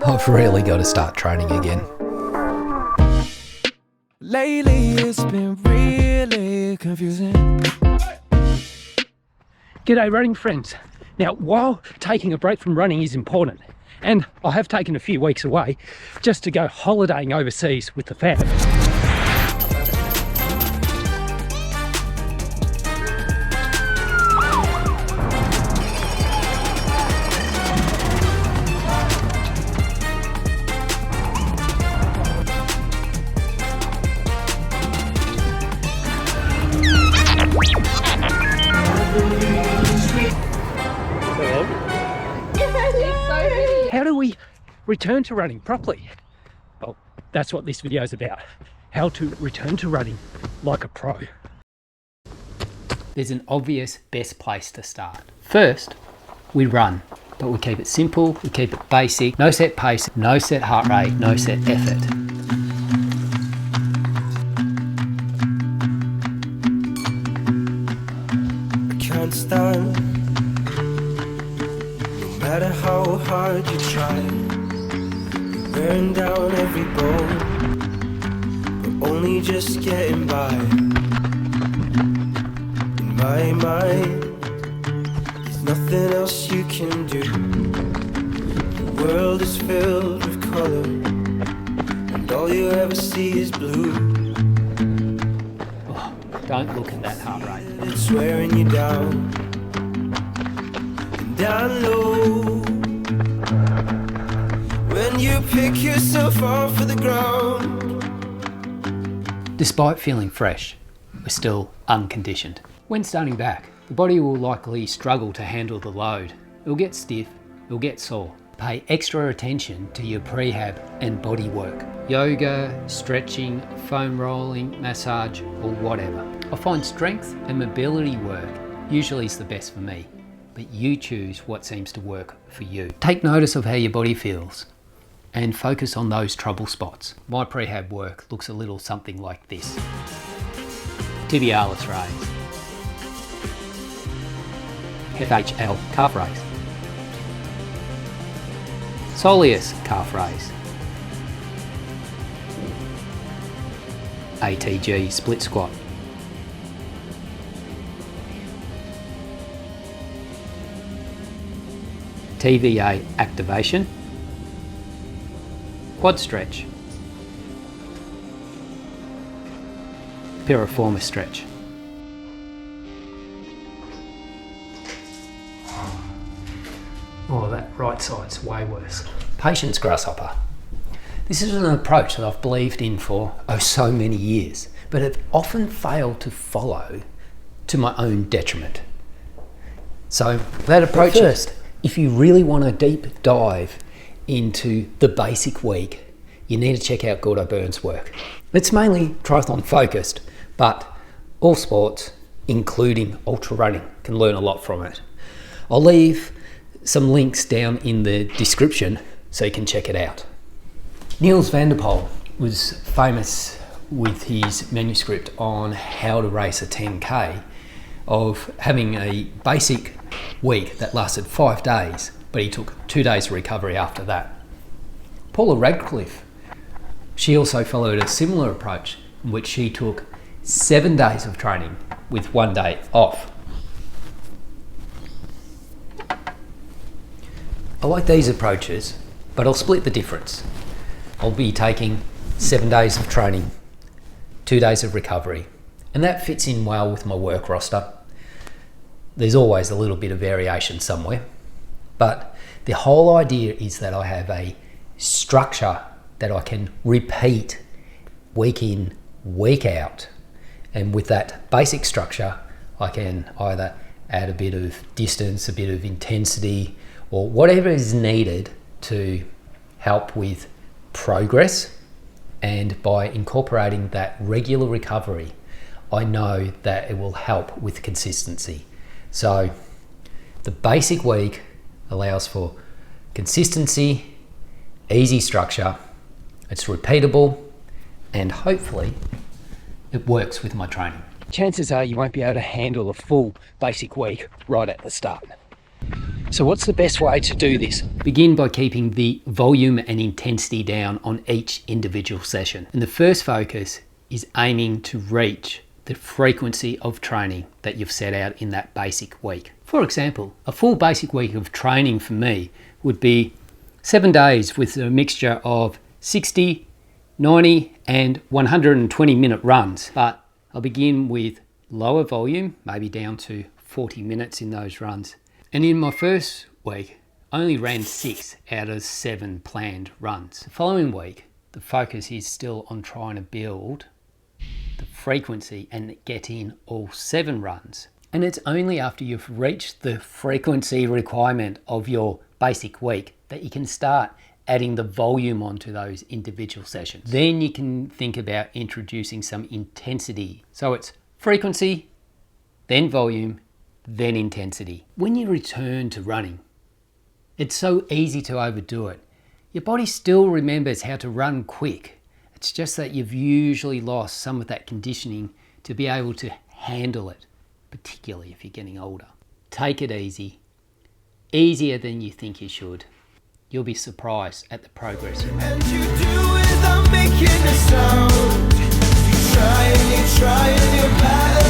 I've really got to start training again. Lately it's been really confusing. G'day running friends. Now, while taking a break from running is important, and I have taken a few weeks away just to go holidaying overseas with the fam. How do we return to running properly? Well, that's what this video is about. How to return to running like a pro. There's an obvious best place to start. First, we run, but we keep it simple, we keep it basic, no set pace, no set heart rate, no set effort. I can't stand. No matter how hard you try, you're wearing down every bone, but only just getting by. In my mind, there's nothing else you can do. The world is filled with color, and all you ever see is blue. Oh, don't look at that heart rate. It's wearing you down. Down low, when you pick yourself off of the ground. Despite feeling fresh, we're still unconditioned. When starting back, the body will likely struggle to handle the load. It'll get stiff, it'll get sore. Pay extra attention to your prehab and body work. Yoga, stretching, foam rolling, massage, or whatever. I find strength and mobility work usually is the best for me, but you choose what seems to work for you. Take notice of how your body feels and focus on those trouble spots. My prehab work looks a little something like this. Tibialis raise. FHL calf raise. Soleus calf raise. ATG split squat. TVA activation, quad stretch, piriformis stretch. Oh, that right side's way worse. Patience grasshopper. This is an approach that I've believed in for so many years, but have often failed to follow to my own detriment. So that approach first, if you really want a deep dive into the basic week, you need to check out Gordo Burns' work. It's mainly triathlon focused, but all sports, including ultra running, can learn a lot from it. I'll leave some links down in the description so you can check it out. Niels van der Poel was famous with his manuscript on how to race a 10K of having a basic week that lasted 5 days, but he took 2 days of recovery after that. Paula Radcliffe, she also followed a similar approach in which she took 7 days of training with 1 day off. I like these approaches, but I'll split the difference. I'll be taking 7 days of training, 2 days of recovery, and that fits in well with my work roster. There's always a little bit of variation somewhere, but the whole idea is that I have a structure that I can repeat week in, week out. And with that basic structure, I can either add a bit of distance, a bit of intensity, or whatever is needed to help with progress. And by incorporating that regular recovery, I know that it will help with consistency. So the basic week allows for consistency, easy structure, it's repeatable, and hopefully it works with my training. Chances are you won't be able to handle a full basic week right at the start. So what's the best way to do this? Begin by keeping the volume and intensity down on each individual session. And the first focus is aiming to reach the frequency of training that you've set out in that basic week. For example, a full basic week of training for me would be 7 days with a mixture of 60, 90 and 120 minute runs. But I'll begin with lower volume, maybe down to 40 minutes in those runs. And in my first week, I only ran 6 out of 7 planned runs. The following week, the focus is still on trying to build the frequency and get in all 7 runs. And it's only after you've reached the frequency requirement of your basic week that you can start adding the volume onto those individual sessions. Then you can think about introducing some intensity. So it's frequency, then volume, then intensity. When you return to running, it's so easy to overdo it. Your body still remembers how to run quick. It's just that you've usually lost some of that conditioning to be able to handle it, particularly if you're getting older. Take it easy, easier than you think you should. You'll be surprised at the progress you make. And you do without making a sound. You try and you're bad.